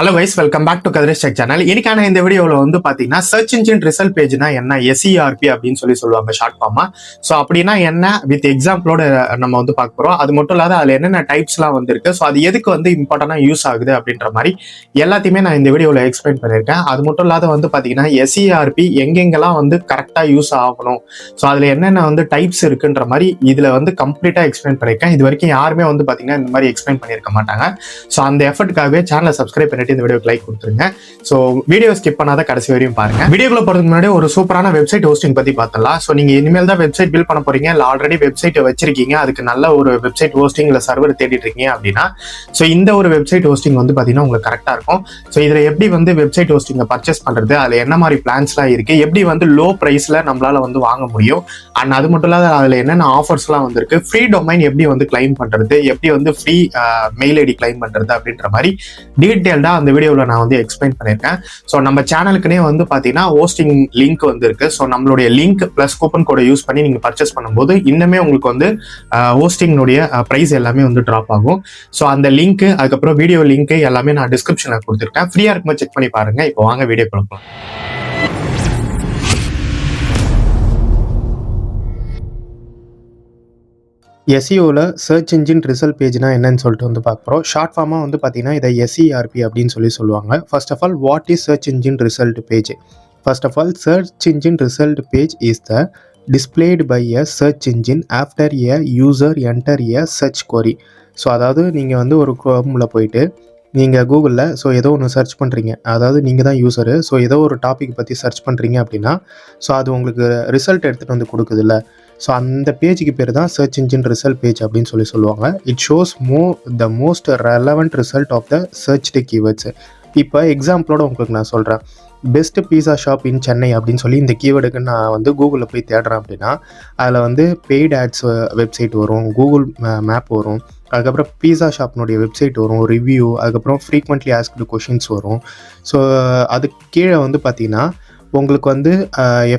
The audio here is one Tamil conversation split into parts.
Hello guys, welcome back to Kathiresh tech channel. இன்னைக்கான இந்த வீடியோவில் வந்து பார்த்தீங்கன்னா சர்ச் இன்ஜின் ரிசல்ட் பேஜ்னா என்ன, SERP அப்படின்னு சொல்லுவாங்க ஷார்ட் ஃபார்மா. ஸோ அப்படின்னா என்ன வித் எக்ஸாம்பிளோட நம்ம வந்து பார்க்க போகிறோம். அது மட்டும் இல்லாத அதில் என்னென்ன டைப்ஸ்லாம் வந்துருக்கு, ஸோ அது எதுக்கு வந்து இம்பார்ட்டண்டாக யூஸ் ஆகுது அப்படின்ற மாதிரி எல்லாத்தையுமே நான் இந்த வீடியோவில் எக்ஸ்பிளைன் பண்ணியிருக்கேன். அது மட்டும் இல்லாத வந்து பார்த்தீங்கன்னா SERP எங்கெங்கெல்லாம் வந்து கரெக்டாக யூஸ் ஆகணும், ஸோ அதில் என்னென்ன வந்து டைப்ஸ் இருக்குன்ற மாதிரி இதில் வந்து கம்ப்ளீட்டாக எக்ஸ்பிளைன் பண்ணியிருக்கேன். இது வரைக்கும் யாருமே வந்து பார்த்தீங்கன்னா இந்த மாதிரி எக்ஸ்பிளைன் பண்ணியிருக்க மாட்டாங்க. ஸோ அந்த எஃபர்ட்டுக்காகவே சேனலை சப்ஸ்கிரைப் பண்ணி இந்த வீடியோக்கு லைக் கொடுத்துருங்க. சோ வீடியோ ஸ்கிப் பண்ணாத கடைசி வரையும் பாருங்க. வீடியோக்குள்ள போறதுக்கு முன்னாடி ஒரு சூப்பரான வெப்சைட் ஹோஸ்டிங் பத்தி பார்த்தலாம். சோ நீங்க இனிமேல் தான் வெப்சைட் பில்ட் பண்ண போறீங்க, இல்ல ஆல்ரெடி வெப்சைட் வச்சிருக்கீங்க, அதுக்கு நல்ல ஒரு வெப்சைட் ஹோஸ்டிங் இல்ல சர்வர் தேடிட்டு இருக்கீங்க அப்படின்னா சோ இந்த ஒரு வெப்சைட் ஹோஸ்டிங் வந்து பாத்தீங்கன்னா உங்களுக்கு கரெக்டா இருக்கும். சோ இதுல எப்படி வந்து வெப்சைட் ஹோஸ்டிங்கை பர்ச்சேஸ் பண்றது, அதுல என்ன மாதிரி பிளான்ஸ்லாம் இருக்கு, எப்படி வந்து லோ பிரைஸ்ல நம்மளால வந்து வாங்க முடியும், அண்ட் அது மட்டும் இல்லாத அதுல என்னென்ன ஆஃபர்ஸ் எல்லாம் வந்திருக்கு, ஃப்ரீ டொமைன் எப்படி வந்து கிளைம் பண்றது, எப்படி வந்து ஃப்ரீ மெயில் ஐடி கிளைம் பண்றது அப்படின்ற மாதிரி டீடைல்டா அந்த வீடியோவில் நான் வந்து எக்ஸ்பிளைன் பண்ணியிருக்கேன். ஸோ நம்ம சேனலுக்குனே வந்து பார்த்தீங்கன்னா ஹோஸ்டிங் லிங்க் வந்து இருக்கு. ஸோ நம்மளுடைய லிங்க் பிளஸ் கூப்பன் கோடை யூஸ் பண்ணி நீங்கள் பர்ச்சேஸ் பண்ணும்போது இன்னுமே உங்களுக்கு வந்து ஹோஸ்டிங்னுடைய ப்ரைஸ் எல்லாமே வந்து ட்ராப் ஆகும். ஸோ அந்த லிங்க் அதுக்கப்புறம் வீடியோ லிங்க் எல்லாமே நான் டிஸ்கிரிப்ஷனில் கொடுத்துருக்கேன். ஃப்ரீயாக இருக்கும்போது செக் பண்ணி பாருங்க. இப்போ வாங்க வீடியோ கொடுக்கலாம். SEOவில் சர்ச் இன்ஜின் ரிசல்ட் பேஜ்னா என்னன்னு சொல்லிட்டு வந்து பார்க்குறோம். ஷார்ட் ஃபார்மாக வந்து பார்த்தீங்கன்னா இதை SERP அப்படின்னு சொல்லுவாங்க. First of all, what is search engine result page? First of all, search engine result page is the displayed by a search engine after a user enter a search query. So அதாவது நீங்கள் வந்து ஒரு குரோமில் போயிட்டு நீங்கள் கூகுளில் ஏதோ ஒன்று சர்ச் பண்ணுறீங்க, அதாவது நீங்கள் தான் யூஸரு, ஸோ ஏதோ ஒரு டாபிக் பற்றி சர்ச் பண்ணுறீங்க அப்படின்னா ஸோ அது உங்களுக்கு ரிசல்ட் எடுத்துகிட்டு வந்து கொடுக்குதுல்ல, ஸோ அந்த பேஜுக்கு பேர் தான் சர்ச் இன்ஜின் ரிசல்ட் பேஜ் அப்படின்னு சொல்லுவாங்க. It shows the most relevant result of the searched keywords. இப்போ எக்ஸாம்பிளோட உங்களுக்கு நான் சொல்கிறேன். Best pizza shop in Chennai அப்படின்னு சொல்லி இந்த கீவேர்டுக்கு நான் வந்து கூகுளில் போய் தேடுறேன் அப்படின்னா அதில் வந்து பெய்ட் ஆட்ஸ் வெப்சைட் வரும், கூகுள் மேப் வரும், அதுக்கப்புறம் பீஸா ஷாப்னுடைய வெப்சைட் வரும், ரிவ்யூ, அதுக்கப்புறம் ஃப்ரீக்வெண்ட்லி ஆஸ்க்டு கொஷின்ஸ் வரும். ஸோ அதுக்கு கீழே வந்து பார்த்தீங்கன்னா உங்களுக்கு வந்து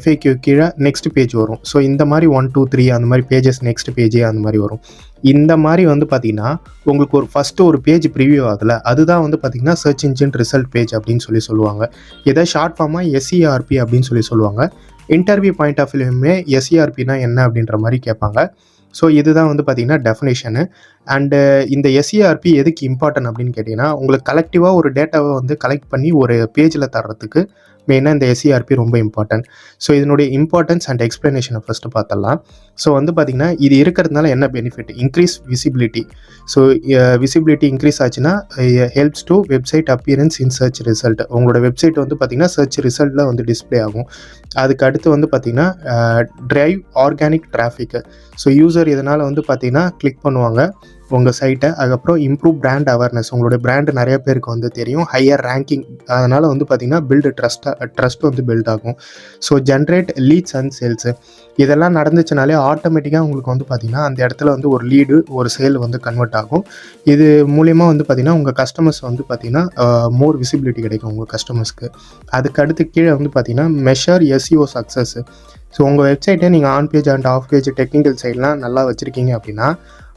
FAQ கீழே நெக்ஸ்ட் பேஜ் வரும். ஸோ இந்த மாதிரி 1 2 3 அந்த மாதிரி பேஜஸ், நெக்ஸ்ட் பேஜே அந்த மாதிரி வரும். இந்த மாதிரி வந்து பார்த்தீங்கன்னா உங்களுக்கு ஃபஸ்ட்டு ஒரு பேஜ் ப்ரிவியூ ஆகலை, அதுதான் வந்து பார்த்தீங்கன்னா சர்ச் இன்ஜின் ரிசல்ட் பேஜ் அப்படின்னு சொல்லுவாங்க. இதை ஷார்ட் ஃபார்மாக SERP அப்படின்னு சொல்லுவாங்க. இன்டர்வியூ பாயிண்ட் ஆஃப் வியூமே SERPனா என்ன அப்படின்ற மாதிரி கேட்பாங்க. ஸோ இதுதான் வந்து பார்த்தீங்கன்னா டெஃபினேஷனு. அண்டு இந்த SERP எதுக்கு இம்பார்ட்டன்ட் அப்படின்னு கேட்டிங்கன்னா, உங்களுக்கு கலெக்டிவாக ஒரு டேட்டாவை வந்து கலெக்ட் பண்ணி ஒரு பேஜில் தர்றதுக்கு மெயினாக இந்த SERP ரொம்ப இம்பார்ட்டன்ட். ஸோ இதனுடைய இம்பார்ட்டன்ஸ் அண்ட் எக்ஸ்ப்ளனேஷனை ஃபஸ்ட்டு பார்த்துடலாம். ஸோ வந்து பார்த்திங்கன்னா இது இருக்கிறதுனால என்ன benefit? Increase visibility. So visibility increase ஆச்சுன்னா helps to website appearance in search result. உங்களோட வெப்சைட் வந்து பார்த்திங்கன்னா சர்ச் ரிசல்ட்டில் வந்து டிஸ்பிளே ஆகும். அதுக்கு அடுத்து வந்து பார்த்திங்கன்னா drive organic traffic. So user இதனால் வந்து பார்த்திங்கன்னா கிளிக் பண்ணுவாங்க உங்கள் சைட்டை. அதுக்கப்புறம் இம்ப்ரூவ் பிராண்ட் அவேர்னஸ். உங்களோட பிராண்டு நிறைய பேருக்கு வந்து தெரியும், ஹையர் ரேங்கிங், அதனால் வந்து பார்த்திங்கன்னா ட்ரஸ்ட் வந்து பில்ட் ஆகும். So generate leads and sales. இதெல்லாம் நடந்துச்சுனாலே ஆட்டோமேட்டிக்காக உங்களுக்கு வந்து பார்த்திங்கன்னா அந்த இடத்துல வந்து ஒரு லீடு, ஒரு சேல் வந்து கன்வெர்ட் ஆகும். இது மூலிமா வந்து பார்த்திங்கன்னா உங்கள் கஸ்டமர்ஸ் வந்து பார்த்திங்கன்னா மோர் விசிபிலிட்டி கிடைக்கும் உங்கள் கஸ்டமர்ஸ்க்கு. அதுக்கு அடுத்து கீழே வந்து பார்த்திங்கன்னா மெஷர் SEO சக்ஸஸ். ஸோ உங்கள் வெப்சைட்டை நீங்கள் on page and half page technical சைட்லாம் நல்லா வச்சுருக்கீங்க அப்படின்னா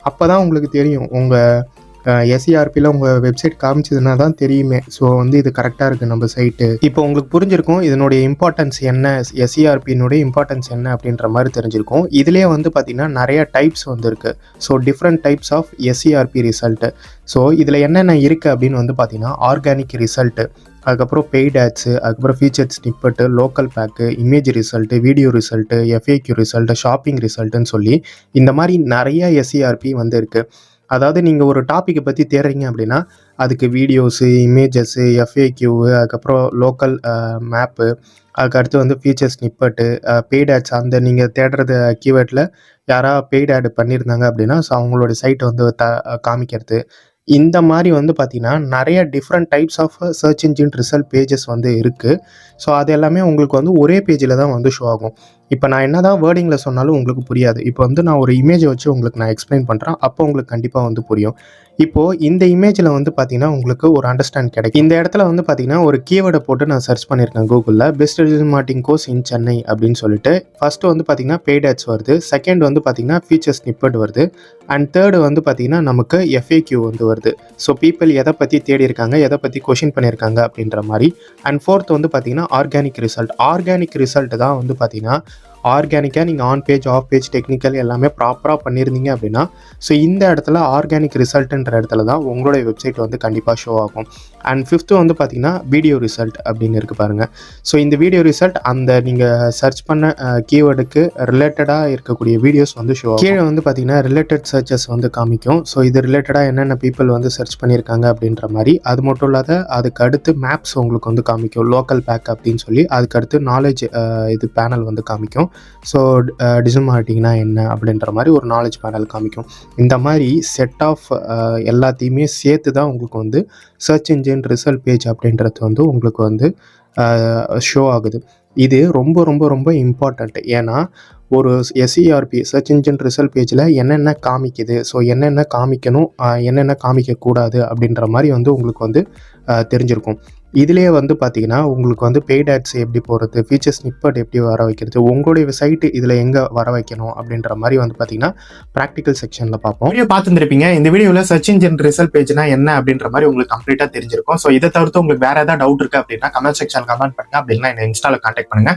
அப்போ தான் உங்களுக்கு தெரியும், உங்கள் SERPயில் உங்கள் வெப்சைட் காமிச்சதுன்னா தான் தெரியுமே ஸோ வந்து இது கரெக்டாக இருக்குது நம்ம சைட்டு. இப்போ உங்களுக்கு புரிஞ்சிருக்கும் இதனுடைய இம்பார்ட்டன்ஸ் என்ன, SERPனுடைய இம்பார்ட்டன்ஸ் என்ன அப்படின்ற மாதிரி தெரிஞ்சிருக்கும். இதுலேயே வந்து பார்த்திங்கன்னா நிறைய டைப்ஸ் வந்து இருக்குது. So different types of SERP result. So இதில் என்னென்ன இருக்குது அப்படின்னு வந்து பார்த்திங்கன்னா ஆர்கானிக் ரிசல்ட்டு, அதுக்கப்புறம் பெய்ட் ஆட்ஸு, அதுக்கப்புறம் feature snippet, local pack, image result, video result, FAQ result, shopping ரிசல்ட்டுன்னு சொல்லி இந்த மாதிரி நிறைய SERP வந்து இருக்குது. அதாவது நீங்கள் ஒரு டாப்பிக்கை பற்றி தேடுறீங்க அப்படின்னா அதுக்கு வீடியோஸு, இமேஜஸ்ஸு, FAQ, அதுக்கப்புறம் லோக்கல் மேப்பு, அதுக்கு அடுத்து வந்து ஃபீச்சர் ஸ்னிப்பெட்டு, பெய்ட் ஆட்ஸ், அந்த நீங்கள் தேடுறது கீவேர்டில் யாராவது பெய்ட் ஆட் பண்ணியிருந்தாங்க அப்படின்னா ஸோ அவங்களோட சைட்டை வந்து காமிக்கிறது. இந்த மாதிரி வந்து பார்த்திங்கன்னா நிறைய different types of search engine result pages வந்து இருக்குது. ஸோ அது எல்லாமே உங்களுக்கு வந்து ஒரே பேஜில் தான் வந்து ஷோ ஆகும். இப்போ நான் என்ன தான் வேர்டிங்கில் சொன்னாலும் உங்களுக்கு புரியாது. இப்போ வந்து நான் ஒரு இமேஜை வச்சு உங்களுக்கு நான் எக்ஸ்பிளைன் பண்ணுறேன், அப்போ உங்களுக்கு கண்டிப்பாக வந்து புரியும். இப்போ இந்த இமேஜில் வந்து பார்த்தீங்கன்னா உங்களுக்கு ஒரு அண்டர்ஸ்டாண்ட் கிடைக்கும். இந்த இடத்துல வந்து பார்த்தீங்கன்னா ஒரு கீவேர்டை போட்டு நான் சர்ச் பண்ணியிருக்கேன் கூகுளில், பெஸ்ட் டிஜிட்டல் மார்க்கெட்டிங் கோர்ஸ் இன் சென்னை அப்படின்னு சொல்லிட்டு. ஃபர்ஸ்ட் வந்து பார்த்தீங்கன்னா பெய்ட் ஆட்ஸ் வருது, செகண்ட் வந்து பார்த்தீங்கன்னா ஃபீச்சர் ஸ்னிப்பெட் வருது, அண்ட் தேர்டு வந்து பார்த்தீங்கன்னா நமக்கு எஃப்ஏக்யூ வந்து வருது. ஸோ பீப்புள் எதை பற்றி தேடி இருக்காங்க, எதை பற்றி கொஷின் பண்ணியிருக்காங்க அப்படின்ற மாதிரி. அண்ட் ஃபோர்த் வந்து பார்த்தீங்கன்னா ஆர்கானிக் ரிசல்ட். ஆர்கானிக் ரிசல்ட் தான் வந்து பார்த்தீங்கன்னா ஆர்கானிக்காக நீங்கள் on page off page technical எல்லாமே ப்ராப்பராக பண்ணியிருந்தீங்க அப்படின்னா, ஸோ இந்த இடத்துல ஆர்கானிக் ரிசல்ட்டுன்ற இடத்துல தான் உங்களுடைய வெப்சைட் வந்து கண்டிப்பாக ஷோ ஆகும். அண்ட் ஃபிஃப்த்து வந்து பார்த்தீங்கன்னா வீடியோ ரிசல்ட் அப்படின்னு இருக்குது பாருங்கள். ஸோ இந்த வீடியோ ரிசல்ட் அந்த நீங்கள் சர்ச் பண்ண கீவேர்டுக்கு ரிலேட்டடாக இருக்கக்கூடிய வீடியோஸ் வந்து ஷோ ஆகும். கீழே வந்து பார்த்தீங்கன்னா ரிலேட்டட் சர்ச்சஸ் வந்து காமிக்கும். ஸோ இது ரிலேட்டடாக என்னென்ன பீப்புள் வந்து சர்ச் பண்ணியிருக்காங்க அப்படின்ற மாதிரி. அது மட்டும் இல்லாத அதுக்கு அடுத்து மேப்ஸ் உங்களுக்கு வந்து காமிக்கும், லோக்கல் பேக் அப்படின்னு சொல்லி. அதுக்கு அடுத்து நாலேஜ் இது பேனல் வந்து காமிக்கும். ஸோ டிஜிட்டல் மார்க்கெட்டிங்னா என்ன அப்படின்ற மாதிரி ஒரு நாலேஜ் பேனல் காமிக்கும். இந்த மாதிரி செட் ஆஃப் எல்லாத்தையுமே சேர்த்து தான் உங்களுக்கு வந்து சர்ச் இன்ஜின் ரிசல்ட் பேஜ் அப்படின்றது வந்து உங்களுக்கு வந்து ஷோ ஆகுது. இது ரொம்ப ரொம்ப ரொம்ப இம்பார்ட்டண்ட். ஏன்னா ஒரு எஸ்இஆர்பி சர்ச் இன்ஜின் ரிசல்ட் பேஜில் என்னென்ன காமிக்குது, ஸோ என்னென்ன காமிக்கணும், என்னென்ன காமிக்கக்கூடாது அப்படின்ற மாதிரி வந்து உங்களுக்கு வந்து தெரிஞ்சிருக்கும். இதிலே வந்து பார்த்தீங்கன்னா உங்களுக்கு வந்து பெய்ட் ஆட்ஸ் எப்படி போகிறது, ஃபீச்சர் ஸ்னிப்பெட் எப்படி வர வைக்கிறது, உங்களுடைய சைட்டு இதில் எங்கே வர வைக்கணும் அப்படின்ற மாதிரி வந்து பார்த்தீங்கன்னா ப்ராக்டிக்கல் செக்ஷனில் பார்ப்போம். வீடியோ பார்த்துருப்பீங்க. இந்த வீடியோவில் சர்ச் இன்ஜின் ரிசல்ட் பேஜ்னா என்ன அப்படின்ற மாதிரி உங்களுக்கு கம்ப்ளீட்டாக தெரிஞ்சிருக்கும். ஸோ இதை தவிர்த்து உங்களுக்கு வேறு ஏதாவது டவுட் இருக்குது அப்படின்னா கமெண்ட் செக்ஷன் கமெண்ட் பண்ணுங்க. அப்படின்னா என்ன இன்ஸ்டாவில் கான்டாக்ட் பண்ணுங்க.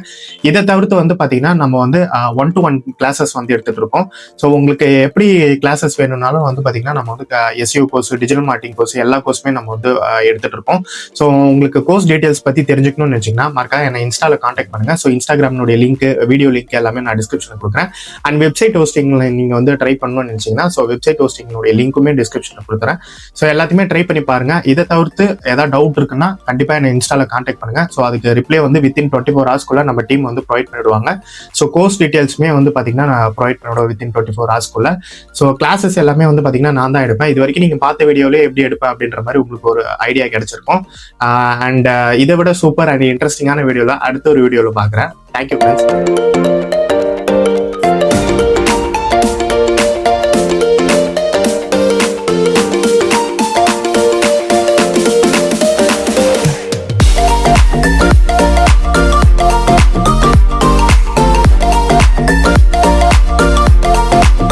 இதை தவிர்த்து வந்து பார்த்தீங்கன்னா நம்ம வந்து 1-to-1 கிளாஸஸ் வந்து எடுத்துகிட்டு இருக்கோம். ஸோ உங்களுக்கு எப்படி கிளாஸஸ் வேணும்னாலும் வந்து பார்த்தீங்கன்னா நம்ம வந்து SEO course, digital marketing course எல்லா கோர்ஸுமே நம்ம வந்து எடுத்துகிட்டு இருப்போம். ஸோ உங்களுக்கு கோர்ஸ் டீடைல்ஸ் பற்றி தெரிஞ்சுக்கணும்னு நினச்சிங்கன்னா மறக்காம என்னை இன்ஸ்டாவில் கான்டாக்ட் பண்ணுங்க. ஸோ இன்ஸ்டாகிராமினுடைய லிங்க், வீடியோ லிங்க் எல்லாமே நான் டிஸ்கிரிப்ஷனில் கொடுக்குறேன். அண்ட் வெப்சைட் ஹோஸ்டிங்கில் நீங்கள் வந்து ட்ரை பண்ணணும்னு நினச்சிங்கன்னா ஸோ வெப்சைட் ஹோஸ்டிங்கினுடைய லிங்க்குமே டிஸ்கிரிப்ஷனில் கொடுக்குறேன். ஸோ எல்லாத்தையுமே ட்ரை பண்ணி பாருங்க. இதை தவிர்த்து ஏதாவது டவுட் இருக்குன்னா கண்டிப்பாக என்னை இன்ஸ்டாவில் கான்டாக்ட் பண்ணுங்க. ஸோ அதுக்கு ரிப்ளை வந்து வித்தின் 24 ஹவர்ஸ்க்குள்ள நம்ம டீம் வந்து ப்ரொவைட் பண்ணிடுவாங்க. ஸோ கோர்ஸ் டீடைல்ஸுமே வந்து பார்த்தீங்கன்னா நான் ப்ரொவைட் பண்ணிவிடுவேன் வித்தின் 24 ஹவர்ஸ்க்குள்ள. ஸோ கிளாஸஸ் எல்லாமே வந்து பார்த்தீங்கன்னா நான் தான் எடுப்பேன். இது வரைக்கும் நீங்கள் பார்த்த வீடியோவிலே எப்படி எடுப்பேன் அப்படின்ற மாதிரி உங்களுக்கு ஒரு ஐடியா கிடைச்சிருக்கும். அண்ட் இதை விட சூப்பர் அண்ட் இன்ட்ரெஸ்டிங்கான வீடியோவில் அடுத்த ஒரு வீடியோவில் பார்க்குறேன். Thank you friends.